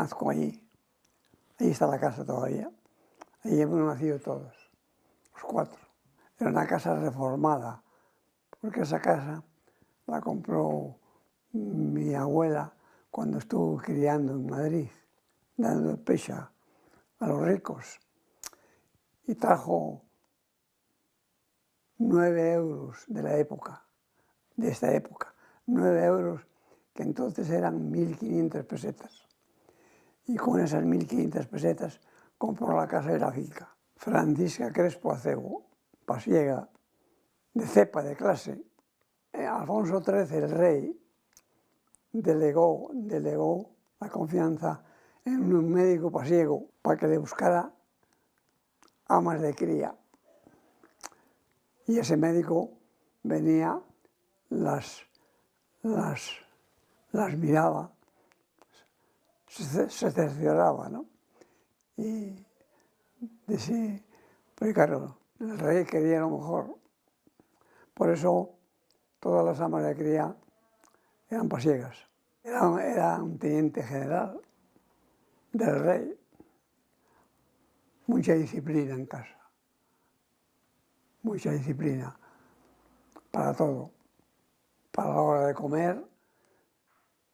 nazco allí. Ahí está la casa todavía. Ahí hemos nacido todos, los 4. Era una casa reformada, porque esa casa la compró mi abuela cuando estuvo criando en Madrid, dando el pecho a los ricos. Y trajo 9 euros de la época, de esta época. 9 euros que entonces eran 1.500 pesetas. Y con esas 1.500 pesetas compró la casa de la finca. Francisca Crespo Acebo, pasiega, de cepa de clase. Alfonso XIII, el rey, delegó la confianza en un médico pasiego para que le buscara amas de cría. Y ese médico venía, las miraba, se cercioraba, ¿no? Y decía, pues claro, el rey quería lo mejor. Por eso todas las amas de cría eran pasiegas. Era un teniente general del rey. Mucha disciplina en casa. Mucha disciplina para todo. Para la hora de comer,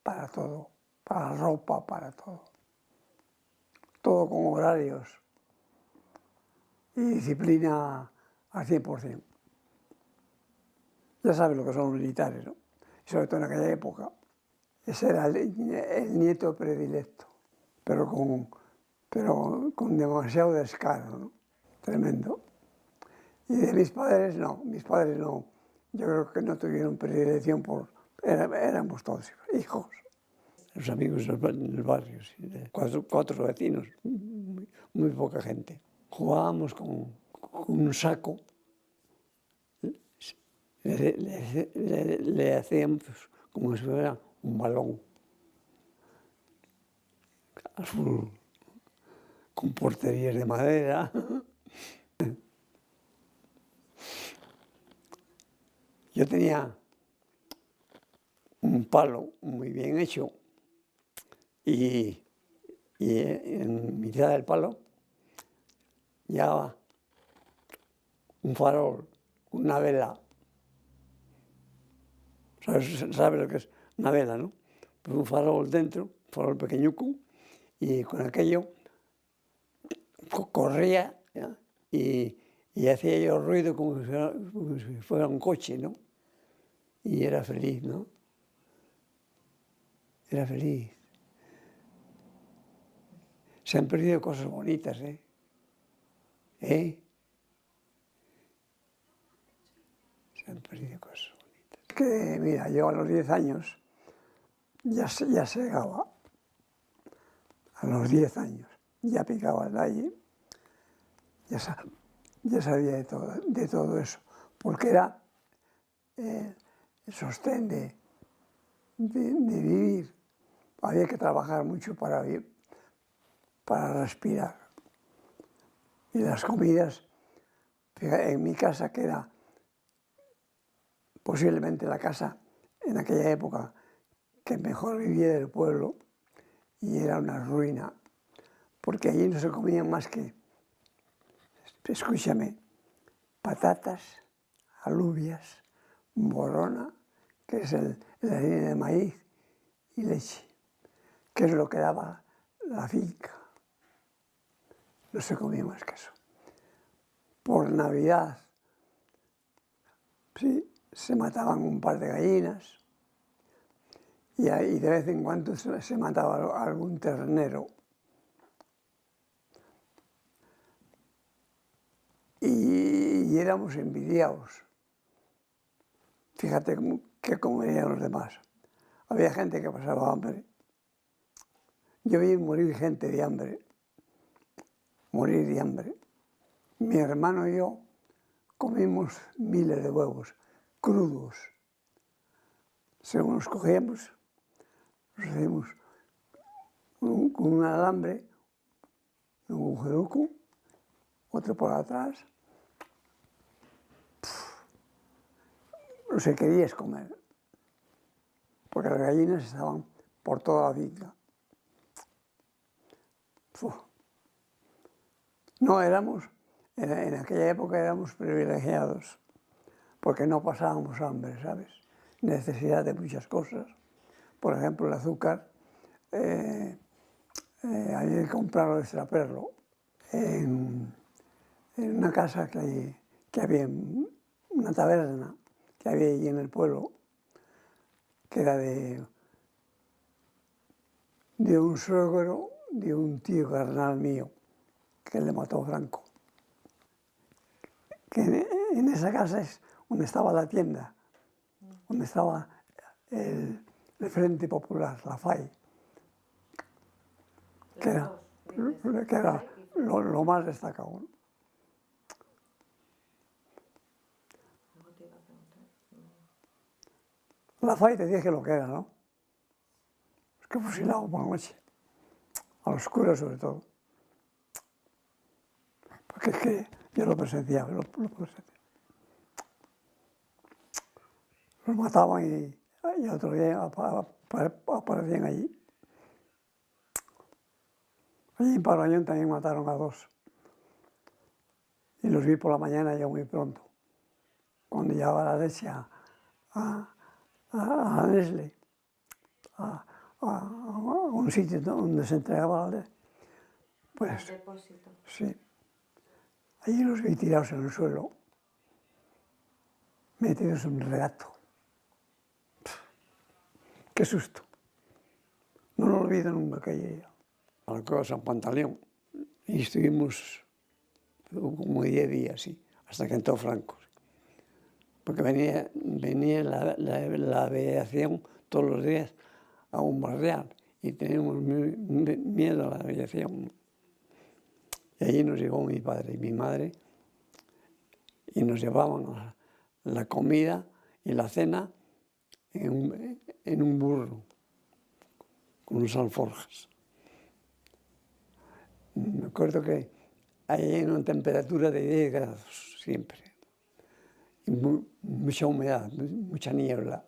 para todo. Para la ropa, para todo. Todo con horarios. Y disciplina al 100%. Ya sabes lo que son los militares, ¿no? Y sobre todo en aquella época. Ese era el nieto predilecto, pero con demasiado descaro, ¿no? Tremendo. Y de mis padres no. Yo creo que no tuvieron predilección éramos todos hijos. Los amigos del barrio, sí, de 4 vecinos, muy poca gente. Jugábamos con un saco, le hacíamos como si fuera un balón azul, con porterías de madera. Yo tenía un palo muy bien hecho y en mitad del palo llevaba un farol, una vela. ¿Sabes lo que es una vela, no? Pues un farol dentro, un farol pequeñuco, y con aquello corría, ¿ya? Y hacía yo ruido como si fuera un coche, ¿no? Y era feliz, ¿no? Era feliz. Se han perdido cosas bonitas, ¿eh? Se han perdido cosas bonitas. Que, mira, yo a los 10 años ya segaba. A los 10 años ya picaba el aire, ya sabía de todo eso, porque era el sostén de vivir. Había que trabajar mucho para respirar. Y las comidas, fíjate, en mi casa, que era posiblemente la casa en aquella época que mejor vivía del pueblo, y era una ruina, porque allí no se comían más que, escúchame, patatas, alubias, borona, que es la harina de maíz, y leche, que es lo que daba la finca. No se comía más que eso. Por Navidad, sí, se mataban un par de gallinas y de vez en cuando se mataba algún ternero. Y éramos envidiados. Fíjate qué comerían los demás. Había gente que pasaba hambre. Yo vi morir gente de hambre. Morir de hambre. Mi hermano y yo comimos miles de huevos crudos. Según los cogíamos, los hacíamos con un alambre, un agujeruco, otro por atrás. No se querías comer, porque las gallinas estaban por toda la finca. Uf. No éramos, en aquella época éramos privilegiados, porque no pasábamos hambre, ¿sabes? Necesidad de muchas cosas. Por ejemplo, el azúcar, había que comprarlo, extraperlo, en una casa que había, una taberna que había allí en el pueblo, que era de un suegro, de un tío carnal mío, que le mató Franco. Que en esa casa es donde estaba la tienda, donde estaba el Frente Popular, la FAI, que era lo más destacado, ¿no? La FAI te dije lo que era, ¿no? Es que fusilado por la noche, a la oscura sobre todo. Porque es que yo lo presenciaba, lo presenciaba. Los mataban y otro día aparecían allí. Allí en Parañón también mataron a 2. Y los vi por la mañana ya muy pronto, cuando llevaba la leche a Nestlé, a un sitio donde se entregaba la leche. Pues, depósito. sí. Allí los vi tirados en el suelo, metidos en un regato. ¡Qué susto! No lo olvido nunca aquella día. A la Cueva de San Pantaleón. Y estuvimos como 10 días, sí, hasta que entró Franco. Porque venía la aviación todos los días a bombardear y teníamos miedo a la aviación. Y allí nos llegó mi padre y mi madre y nos llevaban la comida y la cena en un burro con unas alforjas. Me acuerdo que hay una temperatura de 10 grados siempre. Y mucha humedad, mucha niebla.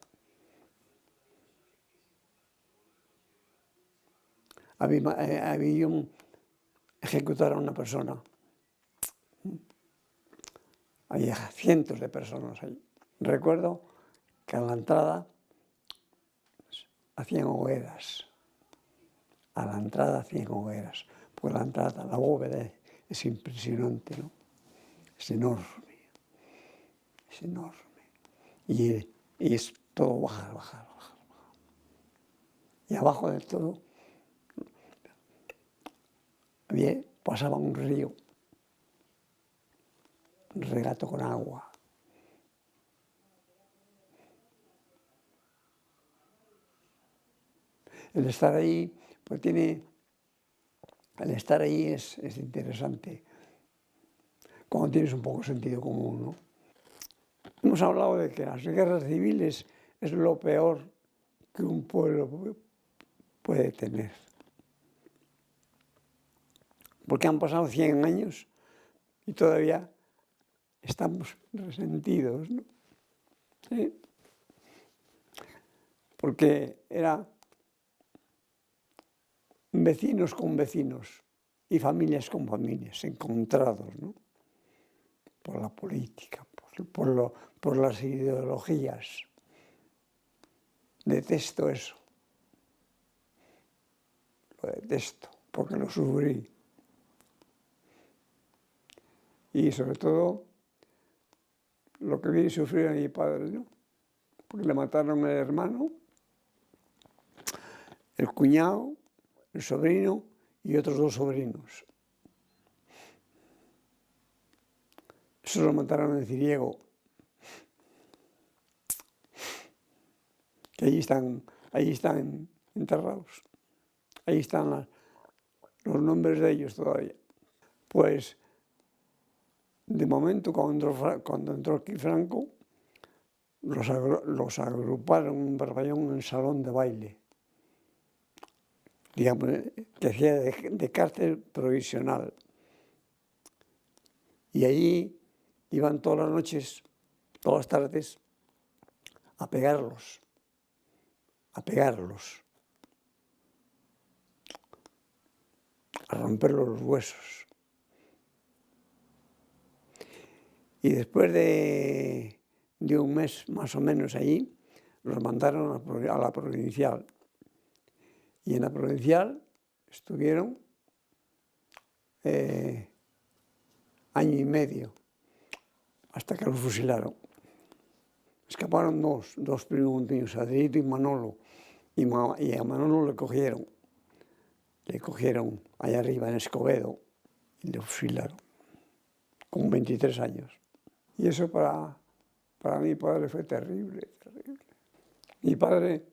Había ejecutar a una persona. Había cientos de personas allí. Recuerdo que a la entrada hacían hogueras. A la entrada hacían hogueras. Por la entrada, la bóveda es impresionante, ¿no? Es enorme. Es enorme. Y es todo bajar. Y abajo de todo pasaba un río, un regato con agua. El estar ahí, pues el estar ahí es interesante, cuando tienes un poco de sentido común, ¿no? Hemos hablado de que las guerras civiles es lo peor que un pueblo puede tener. Porque han pasado 100 años y todavía estamos resentidos, ¿no? ¿Sí? Porque era vecinos con vecinos y familias con familias, encontrados, ¿no? Por la política, por las ideologías. Detesto eso. Lo detesto, porque lo sufrí. Y sobre todo, lo que vi sufrir a mi padre, ¿no? Porque le mataron al hermano, el cuñado, el sobrino y otros 2 sobrinos. Eso lo mataron en Ciriego. Que allí están enterrados. Ahí están los nombres de ellos todavía. Pues, de momento, cuando entró aquí Franco, los agruparon en Barballón en un salón de baile, digamos, que hacía de cárcel provisional. Y allí iban todas las noches, todas las tardes, a pegarlos. romper los huesos. Y después de un mes más o menos allí, los mandaron a la provincial. Y en la provincial estuvieron año y medio, hasta que los fusilaron. Escaparon dos primos míos, Adriito y Manolo. Y a Manolo le cogieron allá arriba en Escobedo y le fusilaron con 23 años. Y eso para mi padre fue terrible, terrible. Mi padre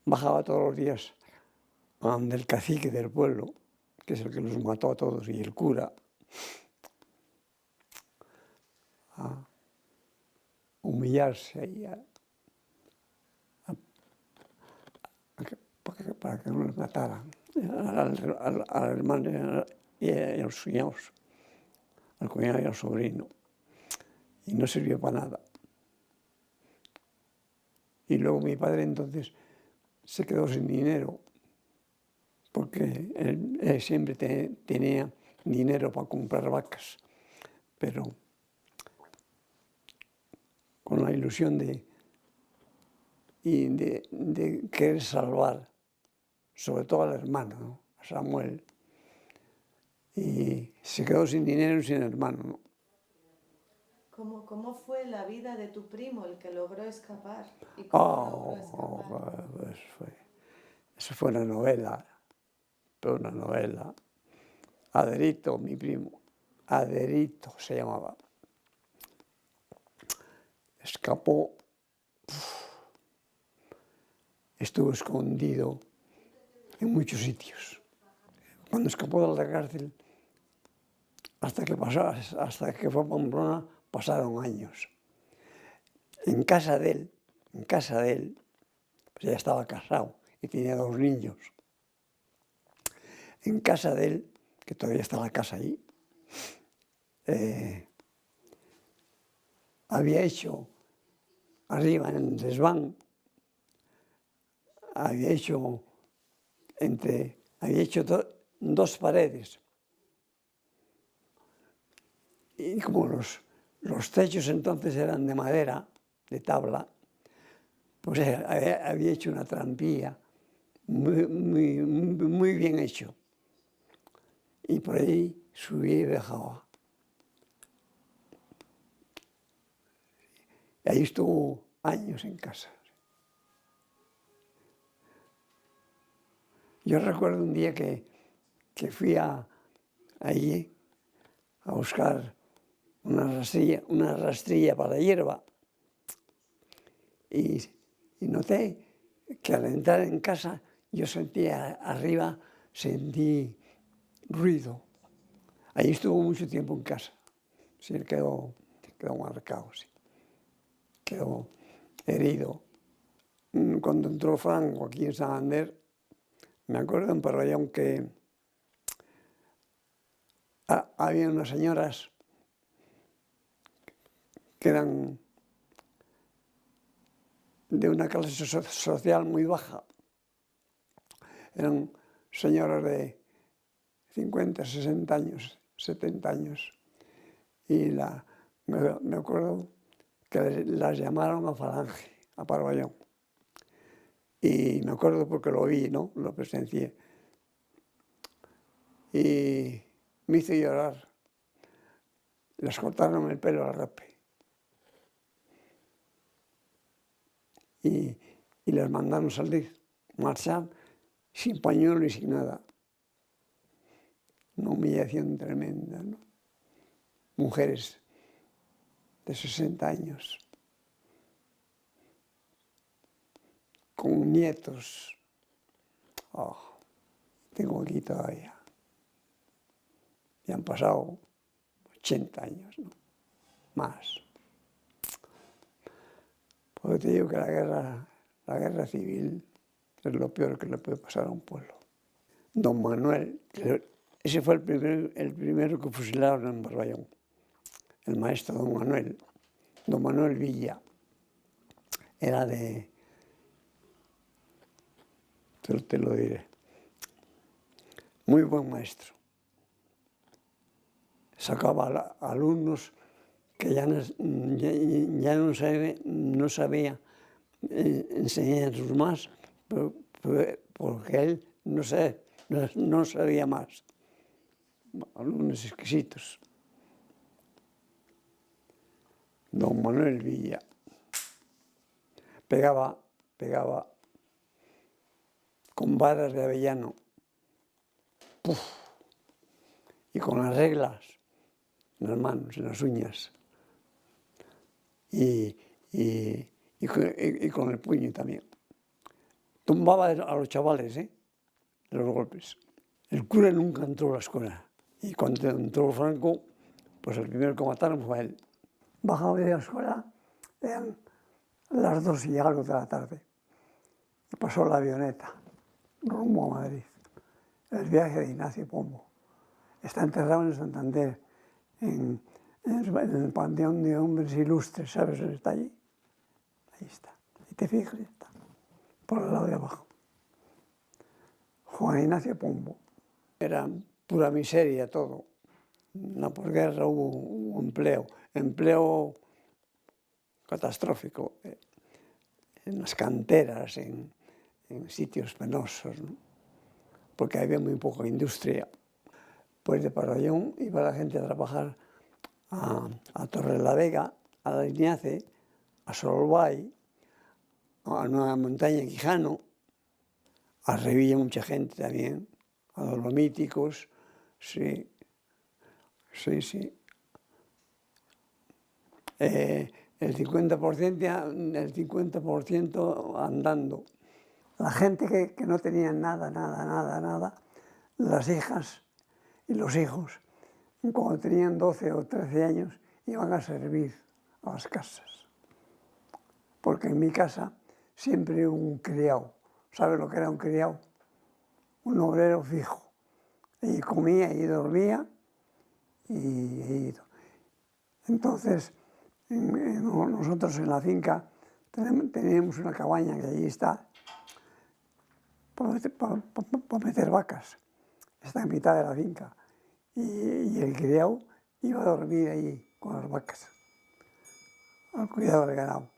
bajaba todos los días a donde el cacique del pueblo, que es el que los mató a todos, y el cura, a humillarse ahí, para que no les mataran al hermano y a los cuñados, al cuñado y al sobrino. Y no sirvió para nada. Y luego mi padre entonces se quedó sin dinero, porque él siempre tenía dinero para comprar vacas, pero con la ilusión de querer salvar, sobre todo al hermano, ¿no? A Samuel. Y se quedó sin dinero y sin hermano, ¿no? ¿Cómo fue la vida de tu primo, el que logró escapar? ¿Y cómo logró escapar? Eso fue una novela, Aderito, mi primo, Aderito se llamaba. Escapó, estuvo escondido en muchos sitios. Cuando escapó de la cárcel, hasta que fue a Pamplona, pasaron años. En casa de él, pues ya estaba casado y tenía 2 niños. En casa de él, que todavía está la casa ahí, había hecho arriba en el desván, había hecho 2 paredes. Y como los techos entonces eran de madera, de tabla, pues había hecho una trampilla muy bien hecho. Y por ahí subía y bajaba. Y ahí estuvo años en casa. Yo recuerdo un día que fui allí a buscar una rastrilla para la hierba y noté que al entrar en casa yo sentí ruido. Allí estuvo mucho tiempo en casa. Sí, quedó marcado, sí. Quedó herido. Cuando entró Franco aquí en Santander, me acuerdo en Parrallón que había unas señoras que eran de una clase social muy baja. Eran señoras de 50, 60 años, 70 años. Y me acuerdo que las llamaron a Falange, a Parvallón. Y me acuerdo porque lo vi, ¿no? Lo presencié. Y me hizo llorar. Les cortaron el pelo a rape. Y les mandaron salir, marchar sin pañuelo y sin nada. Una humillación tremenda, ¿no? Mujeres de 60 años, con nietos. Oh, tengo aquí todavía. Y han pasado 80 años, ¿no? Más. Porque te digo que la guerra civil es lo peor que le puede pasar a un pueblo. Don Manuel, ese fue el primero que fusilaron en Barballón. El maestro don Manuel Villa, era te lo diré, muy buen maestro. Sacaba alumnos que ya no sabía enseñarlos más, porque él no sabía más. Alumnos exquisitos. Don Manuel Villa pegaba con varas de avellano, ¡puf!, y con las reglas en las manos, en las uñas, y con el puño también. Tumbaba a los chavales, de los golpes. El cura nunca entró a la escuela, y cuando entró Franco, pues el primero que mataron fue a él. Bajaba de la escuela, eran las 2 y algo de la tarde, y pasó la avioneta rumbo a Madrid. El viaje de Ignacio Pombo. Está enterrado en Santander, en el Panteón de Hombres Ilustres, ¿sabes dónde está allí? Ahí está. Y te fijas, está, por el lado de abajo. Juan Ignacio Pombo. Era pura miseria todo. En la posguerra hubo empleo catastrófico, en las canteras, en sitios penosos, ¿no? Porque había muy poca industria. Pues de Parrallón iba la gente a trabajar a Torrelavega, a la Iñace, a Solvay, a Nueva Montaña, Quijano, a Revilla mucha gente también, a Dolomíticos, sí. El 50% andando. La gente que no tenía nada, las hijas y los hijos, cuando tenían 12 o 13 años, iban a servir a las casas. Porque en mi casa siempre hubo un criado. ¿Sabes lo que era un criado? Un obrero fijo. Y comía y dormía. Entonces, nosotros en la finca teníamos una cabaña que allí está para meter vacas. Está en mitad de la finca. Y el criado iba a dormir allí con las vacas, al cuidado del ganado.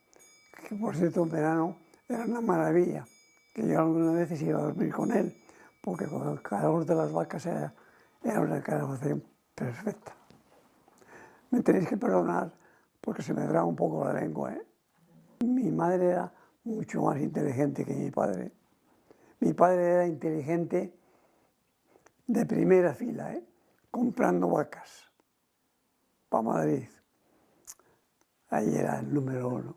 Que por cierto, en verano era una maravilla, que yo algunas veces iba a dormir con él, porque con el calor de las vacas era una calefacción perfecta. Me tenéis que perdonar porque se me traba un poco la lengua, ¿eh? Mi madre era mucho más inteligente que mi padre. Mi padre era inteligente de primera fila, comprando vacas para Madrid. Ahí era el número 1.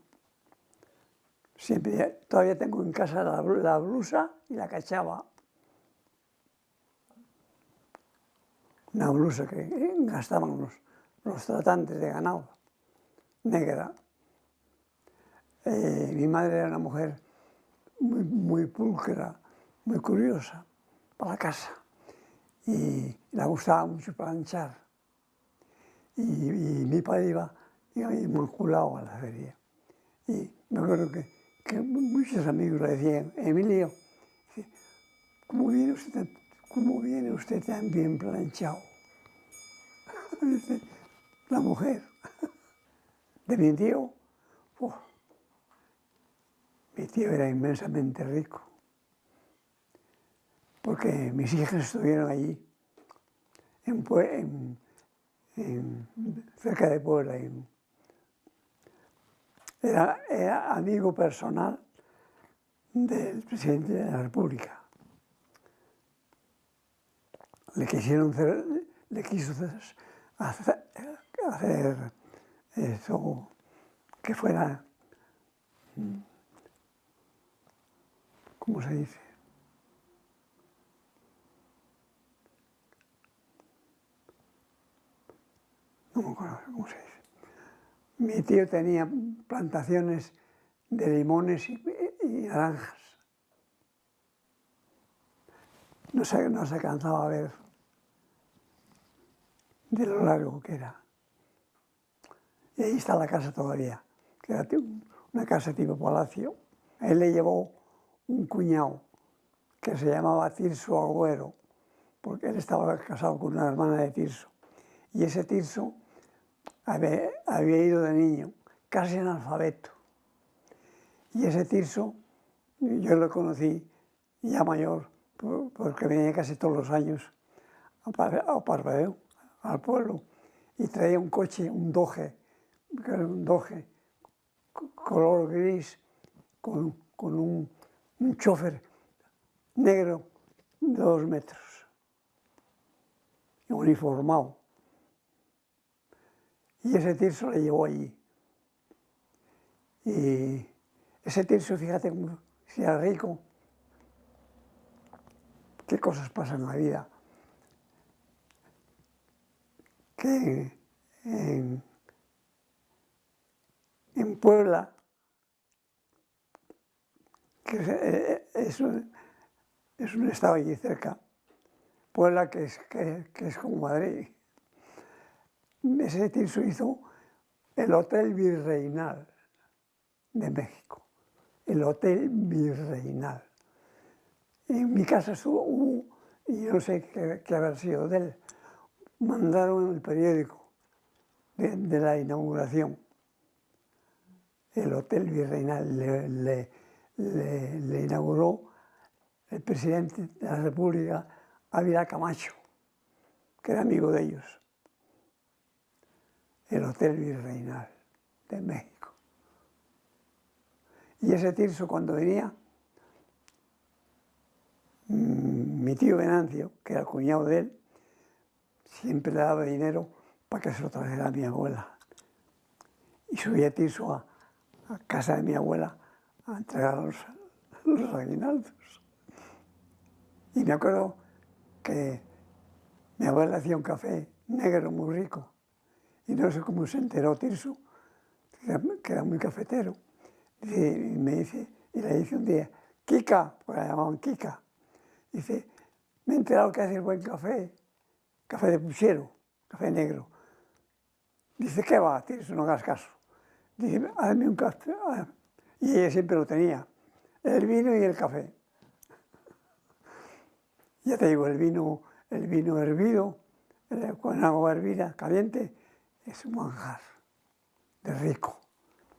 Siempre, todavía tengo en casa la blusa y la cachava. Una blusa que gastaban los tratantes de ganado, negra. Mi madre era una mujer muy pulcra, muy curiosa para la casa. Y le gustaba mucho planchar. Y mi padre iba inmaculado a la feria. Y me acuerdo que muchos amigos le decían: Emilio, ¿cómo viene usted tan bien planchado? Dice, la mujer de mi tío, mi tío era inmensamente rico, porque mis hijas estuvieron allí, cerca de Puebla. Era amigo personal del presidente de la República. Le quiso hacer eso, que fuera, ¿cómo se dice? No me acuerdo cómo se dice. Mi tío tenía plantaciones de limones y naranjas. No se cansaba a ver de lo largo que era. Y ahí está la casa todavía, que era una casa tipo palacio. Él le llevó un cuñado que se llamaba Tirso Agüero, porque él estaba casado con una hermana de Tirso. Y ese Tirso había ido de niño, casi analfabeto. Y ese Tirso, yo lo conocí ya mayor, porque venía casi todos los años a Parpadeo, al pueblo, y traía un coche, un Doge, que era un Doge, color gris, con un chofer negro de 2 metros, uniformado. Y ese Tirso le llevó allí. Y ese Tirso, fíjate, si era rico, qué cosas pasan en la vida. Que en Puebla, que es un estado allí cerca, Puebla que es como Madrid, ese Tirso hizo el Hotel Virreinal de México, el Hotel Virreinal. En mi casa estuvo, y no sé qué haber sido de él, mandaron el periódico de la inauguración. El Hotel Virreinal le inauguró el presidente de la República, Ávila Camacho, que era amigo de ellos. El Hotel Virreinal de México. Y ese Tirso, cuando venía, mi tío Venancio, que era el cuñado de él, siempre le daba dinero para que se lo trajera a mi abuela. Y subía Tirso a casa de mi abuela a entregar los aguinaldos. Y me acuerdo que mi abuela hacía un café negro muy rico. Y no sé cómo se enteró Tirso, que era muy cafetero. Y le dice un día, Kika, porque la llamaban Kika. Dice, me he enterado que haces buen café, café de puchero, café negro. Dice, ¿qué va, Tirso? No hagas caso. Dice, hazme un café. Y ella siempre lo tenía, el vino y el café. Ya te digo, el vino hervido, con agua hervida, caliente, es un manjar de rico.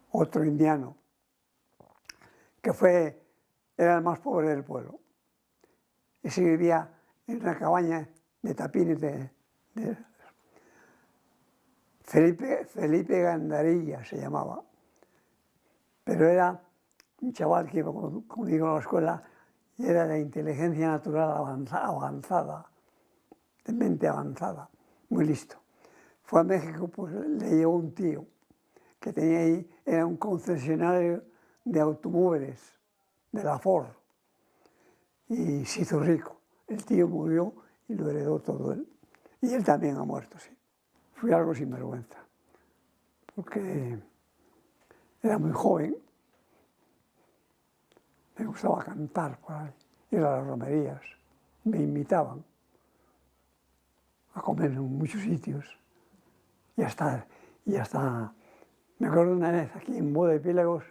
Otro indiano, que era el más pobre del pueblo. Ese vivía en una cabaña de tapines de Felipe Gandarilla se llamaba. Pero era un chaval que iba conmigo a la escuela y era de inteligencia natural avanzada, de mente avanzada, muy listo. Fue a México, pues le llevó un tío que tenía ahí, era un concesionario de automóviles, de la Ford, y se hizo rico. El tío murió y lo heredó todo él. Y él también ha muerto, sí. Fui algo sinvergüenza, porque era muy joven, me gustaba cantar por ahí, ir a las romerías, me invitaban a comer en muchos sitios. Y hasta, me acuerdo una vez aquí en Boda de Pílagos,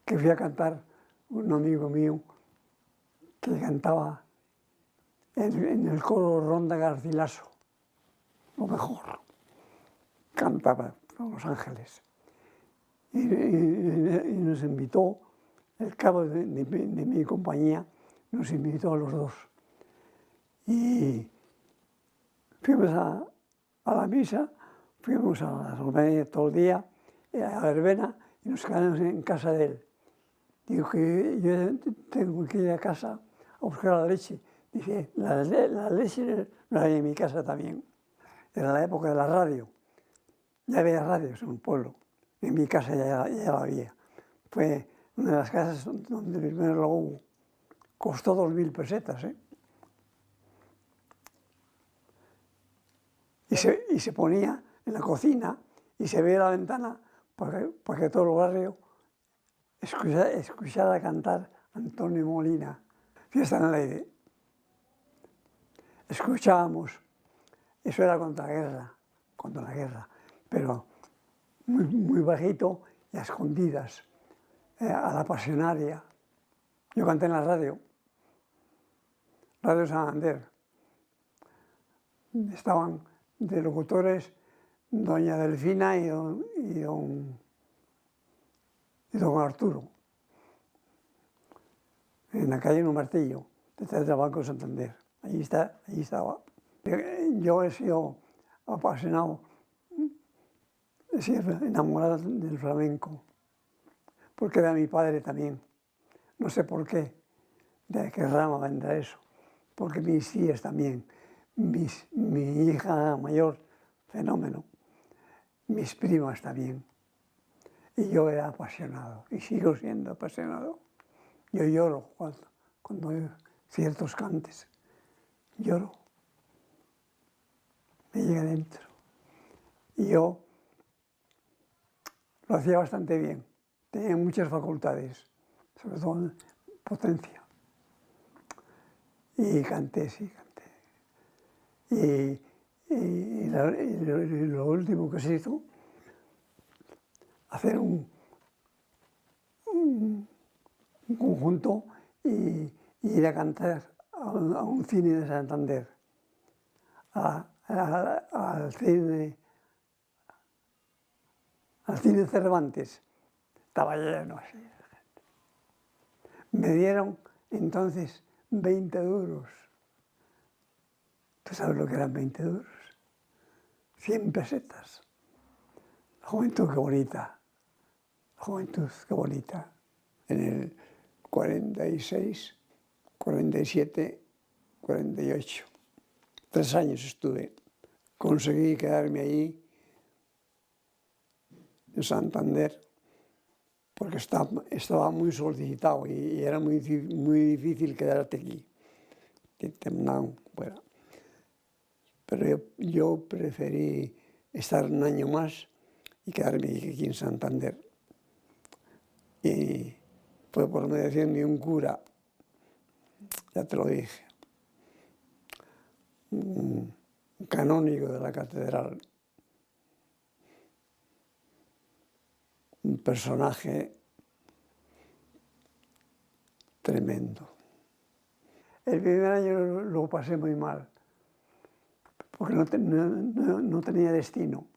que fui a cantar un amigo mío que cantaba en el coro Ronda Garcilaso, lo mejor, cantaba con Los Ángeles. Y nos invitó, el cabo de mi compañía, nos invitó a los dos. Y fuimos a la misa, fuimos a la romería todo el día, a la verbena, y nos quedamos en casa de él. Digo que yo tengo que ir a casa a buscar la leche. Dice, la leche no hay en mi casa también. Era la época de la radio. Ya había radios en un pueblo. En mi casa ya la había. Fue una de las casas donde primero lo hubo. Costó 2.000 pesetas, ¿eh? Y se ponía en la cocina y se veía la ventana para que todo el barrio escuchara cantar Antonio Molina, Fiesta en el aire. Escuchábamos, eso era contra la guerra, pero muy bajito y a escondidas, a la pasionaria. Yo canté en la radio, Radio Santander. Estaban de locutores doña Delfina y don Arturo, en la calle No Martillo, detrás del Banco Santander. Allí estaba. Yo he sido apasionado, he sido enamorado del flamenco, porque era mi padre también. No sé por qué, de qué rama vendrá eso, porque mis tías también, mi hija mayor, fenómeno, mis primas también. Y yo era apasionado, y sigo siendo apasionado. Yo lloro cuando hay ciertos cantes, lloro, me llega dentro. Y yo lo hacía bastante bien, tenía muchas facultades, sobre todo en potencia. Y canté, sí, canté. Y lo último que se hizo, hacer un conjunto y ir a cantar a un cine de Santander, al cine Cervantes. Estaba lleno así de gente. Me dieron entonces 20 euros. ¿Tú sabes lo que eran 20 euros? 100 pesetas. La juventud, qué bonita. La juventud, qué bonita. En el 46, 47, 48. 3 años estuve. Conseguí quedarme allí, en Santander, porque estaba muy solicitado y era muy difícil quedarte aquí. Te mandaban fuera. Pero yo preferí estar un año más y quedarme aquí en Santander. Y fue por mediación de un cura, ya te lo dije, un canónigo de la catedral, un personaje tremendo. El primer año lo pasé muy mal, porque no tenía destino.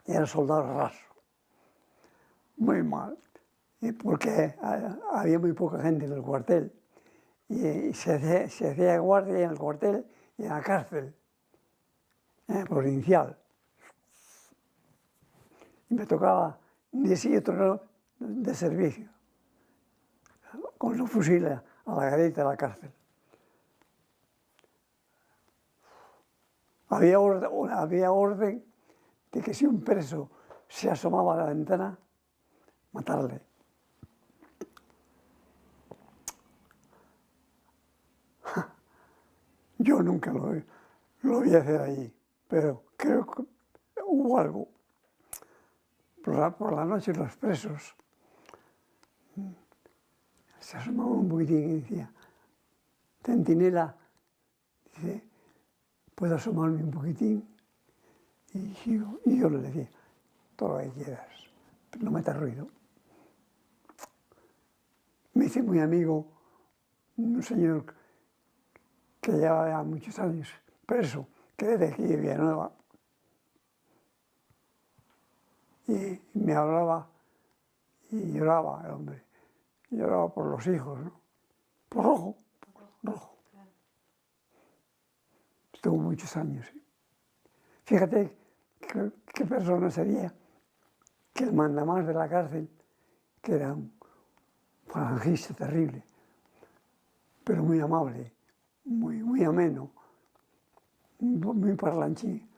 Era soldado raso, muy mal, porque había muy poca gente en el cuartel. Y se hacía guardia en el cuartel y en la cárcel provincial. Y me tocaba un día sí y otro no de servicio, con los fusiles a la garita de la cárcel. Había orden de que si un preso se asomaba a la ventana, matarle. Yo nunca lo vi hacer allí, pero creo que hubo algo. Por la noche los presos se asomaban un poquitín y decía, centinela, dice, ¿puedo asomarme un poquitín? Y yo le decía, todo lo que quieras, pero no metas ruido. Me hice muy amigo un señor que llevaba ya muchos años preso, que es de aquí de Villanueva, y me hablaba y lloraba el hombre, lloraba por los hijos, ¿no? Por Rojo. Claro. Estuvo muchos años. ¿Sí? Fíjate qué persona sería que el mandamás de la cárcel, que era un falangista terrible, pero muy amable, muy ameno, muy parlanchín.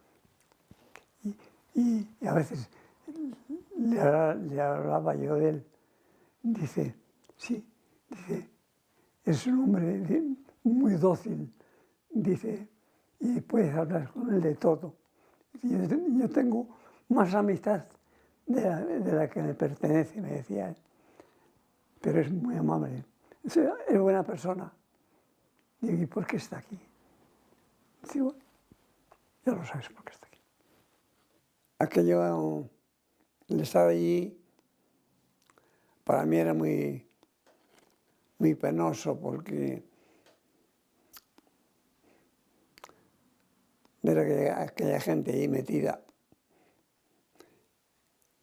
Y a veces le hablaba yo de él. Dice, sí, dice, es un hombre muy dócil, dice, y puedes hablar con él de todo. Yo tengo más amistad de la que me pertenece, me decía él, pero es muy amable, es buena persona. Digo, ¿y por qué está aquí? Digo, ya lo sabes por qué está aquí. Aquello, el estar allí, para mí era muy penoso, porque ver aquella gente ahí metida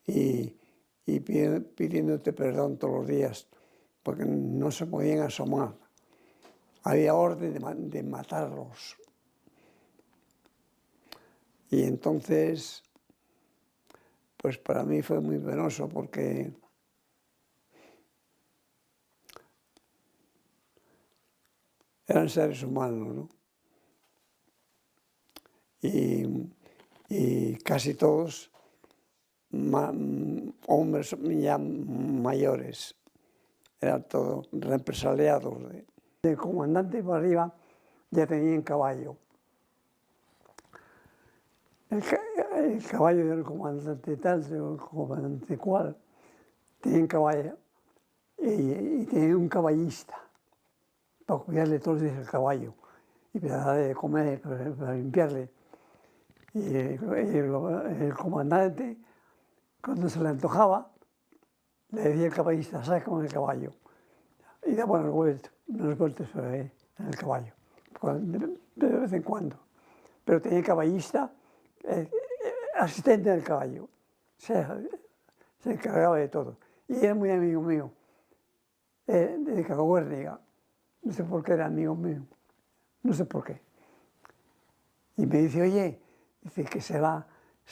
y pidiéndote perdón todos los días, porque no se podían asomar. Había orden de matarlos. Y entonces, pues para mí fue muy penoso porque eran seres humanos, ¿no? Y casi todos hombres ya mayores, eran todos represaliados. El comandante para arriba ya tenían caballo. El caballo del comandante tal, del comandante cual, tenían caballo y tenían un caballista para cuidarle todos los días el caballo y para darle de comer, para limpiarle. Y el comandante, cuando se le antojaba, le decía al caballista, sal con el caballo. Y daba unos vueltas en el caballo, de vez en cuando. Pero tenía caballista, asistente del caballo. Se encargaba de todo. Y era muy amigo mío, de Cacahuérniga. No sé por qué era amigo mío, no sé por qué. Y me dice, oye, dice que se va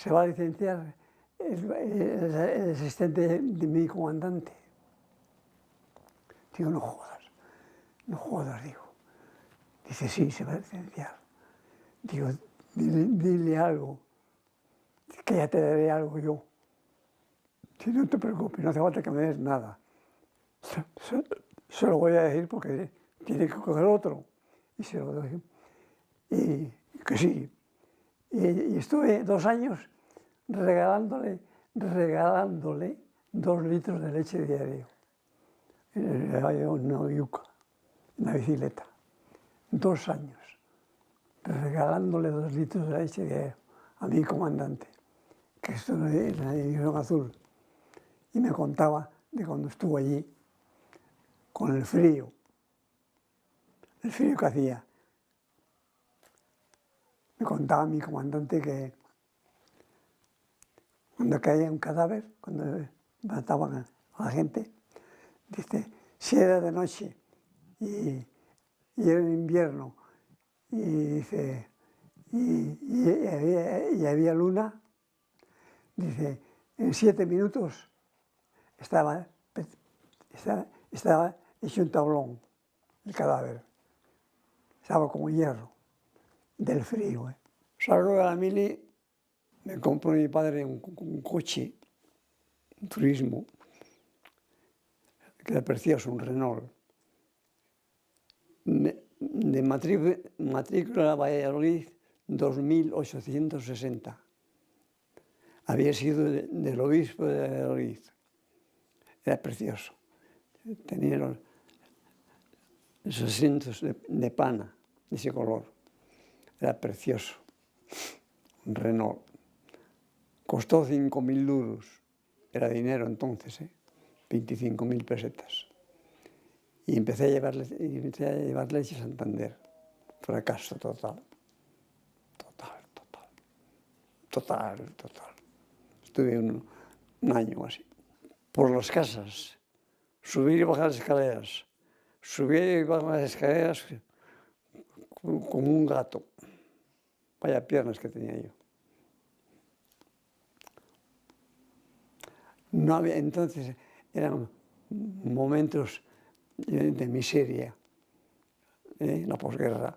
a licenciar el asistente de mi comandante. Digo, no jodas, digo. Dice, sí, se va a licenciar. Digo, dile algo, que ya te daré algo yo. Si no te preocupes, no hace falta que me des nada. Se lo voy a decir porque tiene que coger otro. Y se lo doy. Y que sí. Y estuve 2 años regalándole 2 litros de leche diario. En una yuca, en una bicicleta. 2 años regalándole 2 litros de leche diario a mi comandante, que estuvo en la División Azul. Y me contaba de cuando estuvo allí, con el frío que hacía. Me contaba mi comandante que cuando caía un cadáver, cuando mataban a la gente, dice, si era de noche y era en invierno, y dice, y había luna, dice, en 7 minutos estaba hecho un tablón, el cadáver. Estaba como hierro, del frío. Salgo de la mili, me compró mi padre un coche, un turismo, que era precioso, un Renault. De matrícula Valladolid 2860. Había sido del obispo de Valladolid. Era precioso. Tenía los asientos de pana, de ese color. Era precioso. Un Renault. Costó 5.000 duros. Era dinero entonces, 25.000 pesetas. Y empecé a llevar leche a Santander. Fracaso total. Total. Estuve un año o así. Por las casas, subir y bajar las escaleras. Subir y bajar las escaleras como un gato. Vaya piernas que tenía yo. No había, entonces eran momentos de miseria, la posguerra.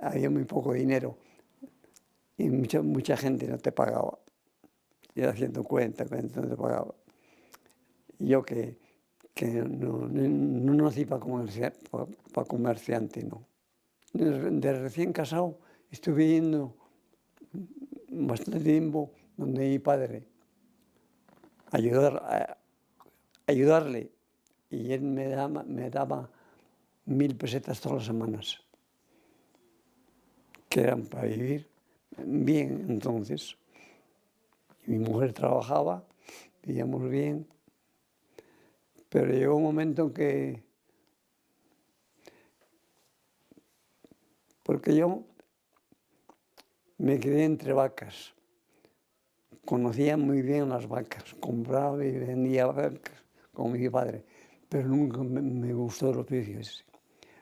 Había muy poco dinero y mucha gente no te pagaba. Y era 140, no te pagaba. Y yo que no nací para comerciante, no. De recién casado estuve yendo bastante tiempo donde mi padre, ayudarle, y él me daba 1.000 pesetas todas las semanas, que eran para vivir bien entonces. Y mi mujer trabajaba, vivíamos bien, pero llegó un momento en que, porque yo Me crié entre vacas. Conocía muy bien las vacas, compraba y vendía vacas con mi padre, pero nunca me gustó el oficio ese.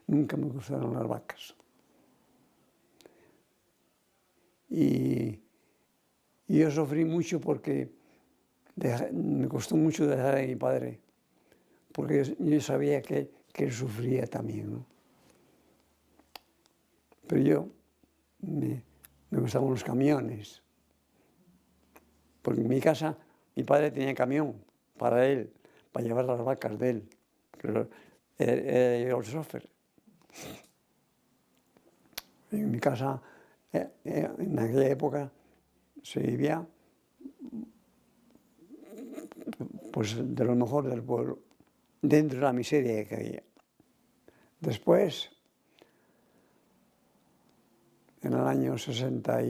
Nunca me gustaron las vacas. Y yo sufrí mucho porque me costó mucho dejar a mi padre, porque yo sabía que él sufría también, ¿no? Pero me gustaban los camiones, porque en mi casa mi padre tenía camión para él, para llevar las vacas de él, pero era yo el chofer. En mi casa, en aquella época, se vivía pues de lo mejor del pueblo, dentro de la miseria que había. Después, en el año 60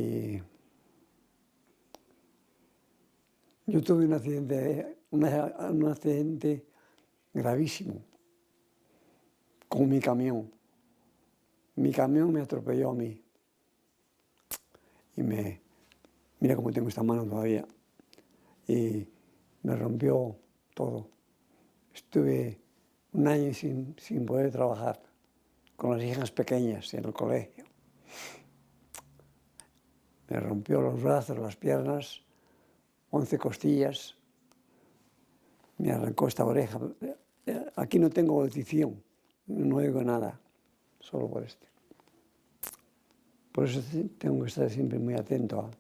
yo tuve un accidente gravísimo con mi camión. Mi camión me atropelló a mí. Y mira cómo tengo esta mano todavía. Y me rompió todo. Estuve un año sin poder trabajar, con las hijas pequeñas en el colegio. Me rompió los brazos, las piernas, 11 costillas, me arrancó esta oreja. Aquí no tengo audición, no oigo nada, solo por este. Por eso tengo que estar siempre muy atento a...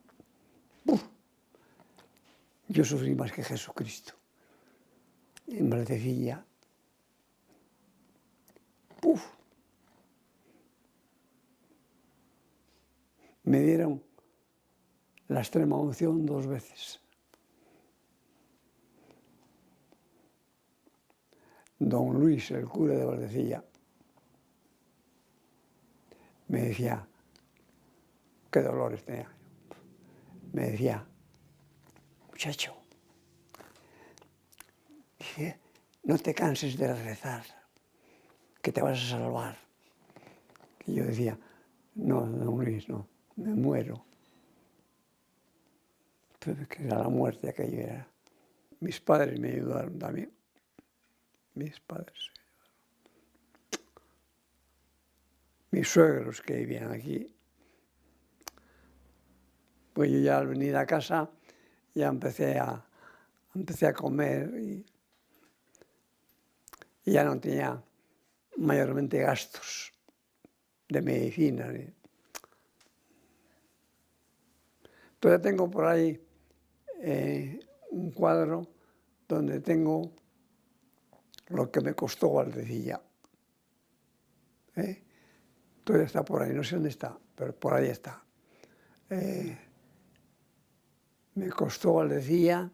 Yo sufrí más que Jesucristo. En Valdecilla. Me dieron la extrema unción 2 veces. Don Luis, el cura de Valdecilla, me decía, qué dolores tenía. Me decía, muchacho, dice, no te canses de rezar, que te vas a salvar. Y yo decía, no, don Luis, no, me muero. Pero que era la muerte aquello era. Mis padres me ayudaron también. Mis padres. Mis suegros que vivían aquí. Pues yo ya al venir a casa ya empecé a comer y ya no tenía mayormente gastos de medicina. Todavía tengo por ahí un cuadro donde tengo lo que me costó Valdecilla. Todavía está por ahí, no sé dónde está, pero por ahí está. Me costó Valdecilla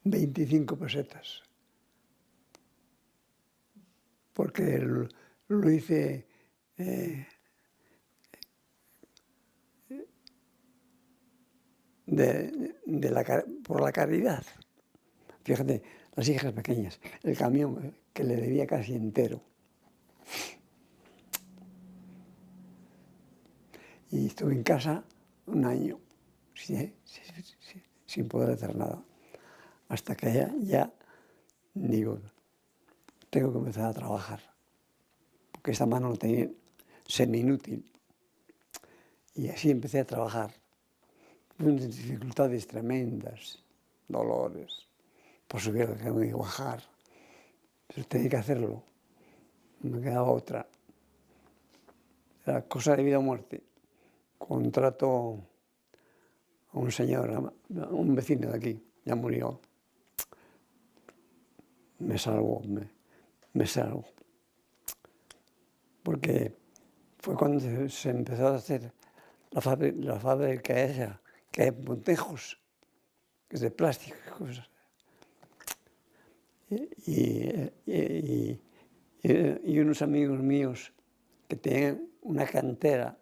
25 pesetas. Porque lo hice por la caridad. Fíjate, las hijas pequeñas, el camión que le debía casi entero. Y estuve en casa un año sin poder hacer nada. Hasta que ya digo, tengo que empezar a trabajar. Porque esta mano lo tenía semi-inútil. Y así empecé a trabajar. Unas dificultades tremendas, dolores, por subir al camión y bajar. Pero tenía que hacerlo. No me quedaba otra. Era cosa de vida o muerte. Contrato a un señor, a un vecino de aquí, ya murió. Me salvó, me salvó. Porque fue cuando se empezó a hacer la fábrica esa, que hay en Montejos, que es de plástico y cosas. Y unos amigos míos que tenían una cantera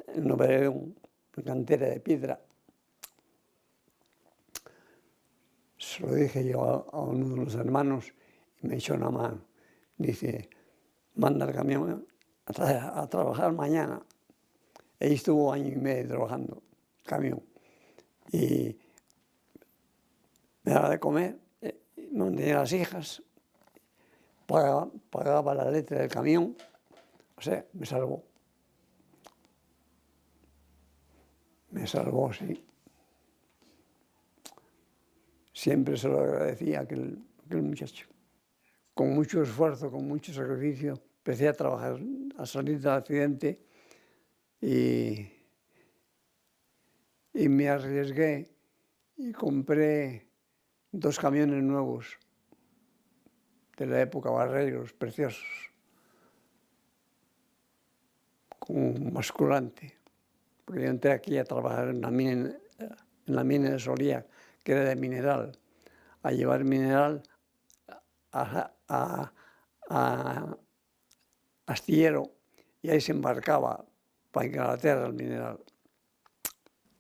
en Obregón, una cantera de piedra. Se lo dije yo a uno de los hermanos y me echó una mano. Dice, manda el camión a trabajar mañana. Ahí estuvo año y medio trabajando, camión. Y me daba de comer, mantenía a las hijas, pagaba la letra del camión, o sea, me salvó. Me salvó, sí. Siempre se lo agradecía a aquel muchacho. Con mucho esfuerzo, con mucho sacrificio, empecé a trabajar, a salir del accidente y me arriesgué y compré 2 camiones nuevos de la época, barreros, preciosos, con un basculante. Porque yo entré aquí a trabajar en la mina de Solía, que era de mineral, a llevar mineral a astillero, y ahí se embarcaba para Inglaterra el mineral.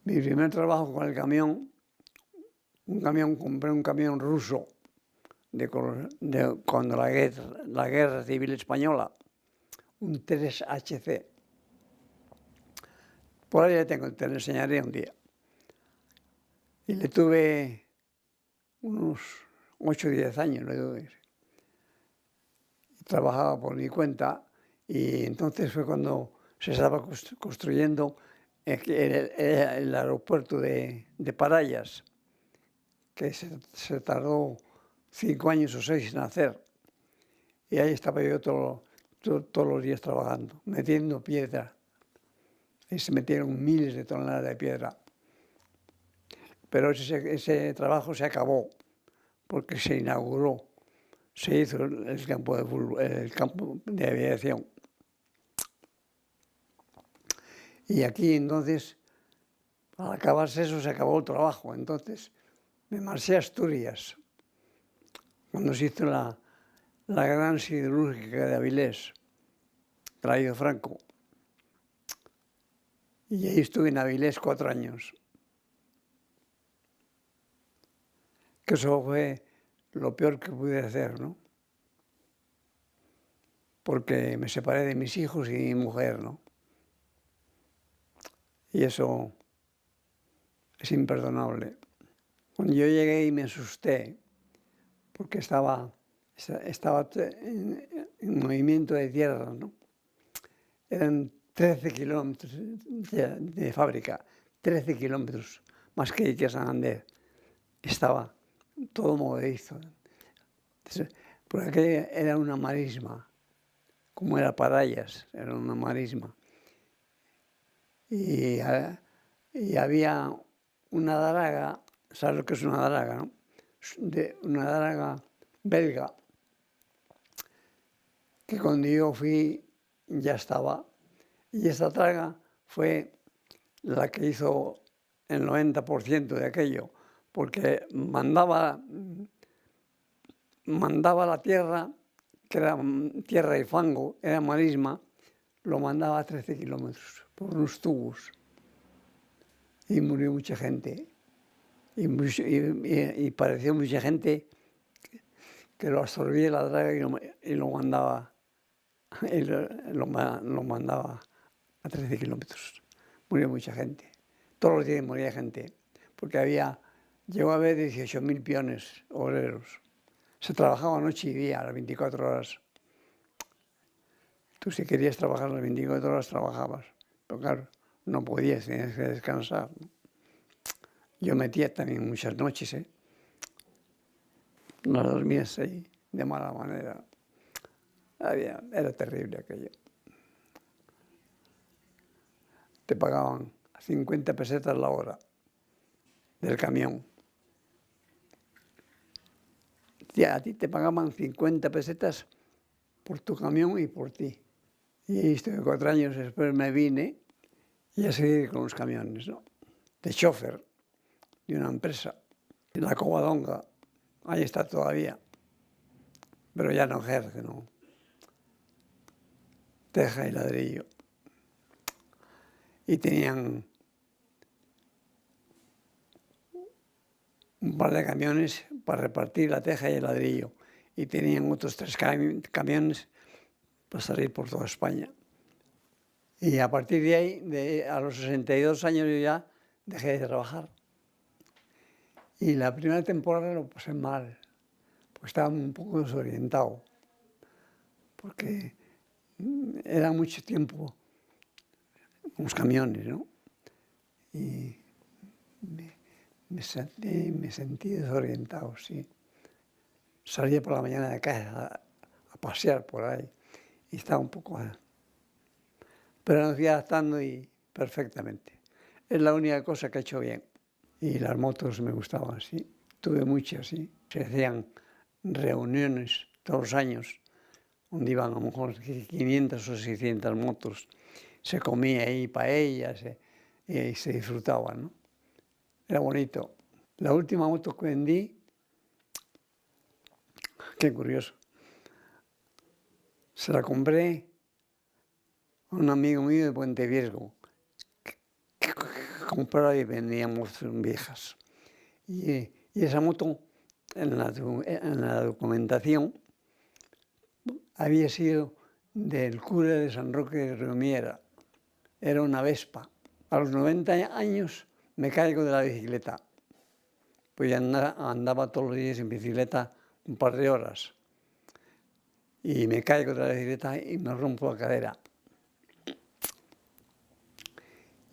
Mi primer trabajo con el camión, compré un camión ruso cuando la guerra civil española, un 3HC. Por ahí te lo enseñaré un día. Y le tuve unos 8 o 10 años, le tuve. Trabajaba por mi cuenta y entonces fue cuando se estaba construyendo el aeropuerto de Parayas, que se tardó 5 años o 6 en hacer. Y ahí estaba yo todos los días trabajando, metiendo piedra. Y se metieron miles de toneladas de piedra. Pero ese trabajo se acabó porque se inauguró, se hizo el campo de aviación. Y aquí entonces, al acabarse eso, se acabó el trabajo. Entonces me marché a Asturias, cuando se hizo la gran siderúrgica de Avilés, traído Franco. Y ahí estuve en Avilés 4 años. Que eso fue lo peor que pude hacer, ¿no? Porque me separé de mis hijos y mi mujer, ¿no? Y eso es imperdonable. Cuando yo llegué y me asusté, porque estaba en movimiento de tierra, ¿no? Eran 13 kilómetros de fábrica, 13 kilómetros, más que Santander. Estaba todo movedizo. Porque aquella era una marisma, como era Parayas, era una marisma. Y había una draga, ¿sabes lo que es una draga, no? Una draga belga, que cuando yo fui ya estaba. Y esta draga fue la que hizo el 90% de aquello, porque mandaba la tierra, que era tierra y fango, era marisma, lo mandaba a 13 kilómetros por unos tubos. Y murió mucha gente. Y pareció mucha gente que lo absorbía la draga y lo mandaba a 13 kilómetros. Murió mucha gente. Todos los días moría gente, porque llegó a haber 18.000 peones obreros. Se trabajaba noche y día, a las 24 horas. Tú si querías trabajar las 24 horas, trabajabas. Pero claro, no podías, tenías que descansar, ¿no? Yo metía también muchas noches, ¿eh? No dormías ahí de mala manera. Era terrible aquello. Te pagaban 50 pesetas la hora del camión. A ti te pagaban 50 pesetas por tu camión y por ti. Y estuve 4 años después, me vine y a seguir con los camiones, ¿no? De chofer de una empresa, la Covadonga, ahí está todavía, pero ya no ejerce, ¿no? Teja y ladrillo. Y tenían un par de camiones para repartir la teja y el ladrillo. Y tenían otros 3 camiones para salir por toda España. Y a partir de ahí, a los 62 años yo ya dejé de trabajar. Y la primera temporada lo pasé mal, pues estaba un poco desorientado, porque era mucho tiempo con los camiones, ¿no? Y me sentí desorientado, sí. Salía por la mañana de casa a pasear por ahí y estaba un poco... Pero me fui adaptando y perfectamente. Es la única cosa que he hecho bien. Y las motos me gustaban, sí. Tuve muchas, sí. Se hacían reuniones todos los años, donde iban a lo mejor 500 o 600 motos. Se comía ahí paellas y se disfrutaba, ¿no? Era bonito. La última moto que vendí, qué curioso, se la compré a un amigo mío de Puente Viesgo, que compraba y vendía motos viejas. Y esa moto, en la documentación, había sido del cura de San Roque de Riomiera. Era una Vespa. A los 90 años me caigo de la bicicleta. Pues ya andaba todos los días en bicicleta un par de horas. Y me caigo de la bicicleta y me rompo la cadera.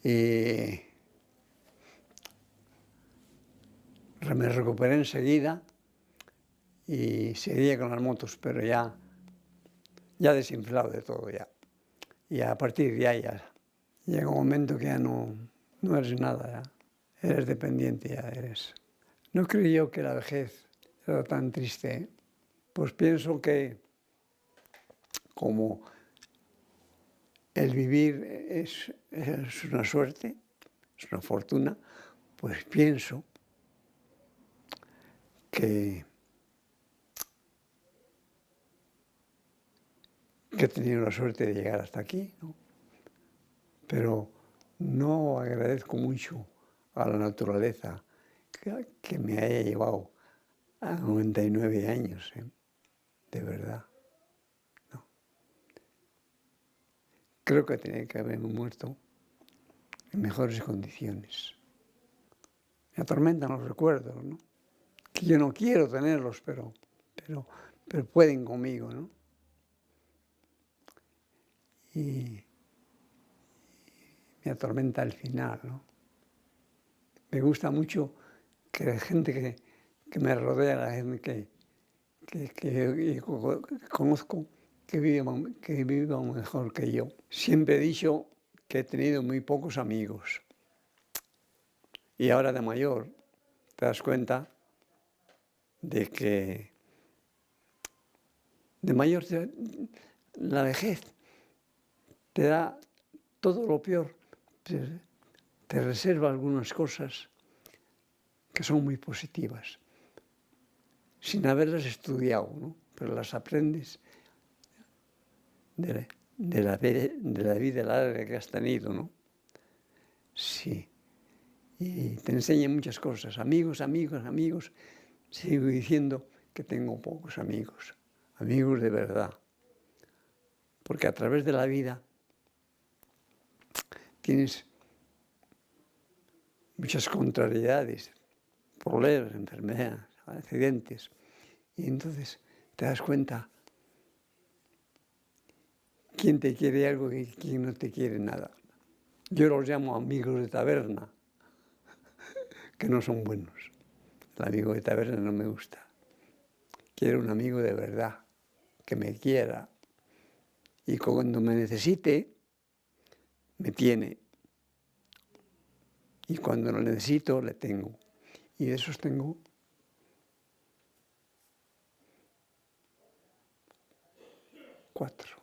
Y me recuperé enseguida y seguía con las motos, pero ya desinflado de todo ya. Y a partir de ahí ya llega un momento que ya no eres nada, ya. Eres dependiente, ya eres. No creo yo que la vejez era tan triste, ¿eh? Pues pienso que como el vivir es una suerte, es una fortuna, pues pienso que he tenido la suerte de llegar hasta aquí, ¿no? Pero no agradezco mucho a la naturaleza que me haya llevado a 99 años, ¿eh? De verdad. No. Creo que tenía que haberme muerto en mejores condiciones. Me atormentan los recuerdos, ¿no? Que yo no quiero tenerlos, pero pueden conmigo, ¿no? Y me atormenta el final, ¿no? Me gusta mucho que la gente que me rodea, la gente que conozco, que vivan mejor que yo. Siempre he dicho que he tenido muy pocos amigos. Y ahora de mayor te das cuenta de que de mayor la vejez te da todo lo peor, te reserva algunas cosas que son muy positivas, sin haberlas estudiado, ¿no? Pero las aprendes de la vida larga que has tenido, ¿no? Sí. Y te enseña muchas cosas. Amigos, amigos, amigos. Sigo diciendo que tengo pocos amigos. Amigos de verdad. Porque a través de la vida tienes muchas contrariedades, problemas, enfermedades, accidentes. Y entonces te das cuenta quién te quiere algo y quién no te quiere nada. Yo los llamo amigos de taberna, que no son buenos. El amigo de taberna no me gusta. Quiero un amigo de verdad, que me quiera. Y cuando me necesite, me tiene. Y cuando lo necesito, le tengo. Y de esos tengo 4.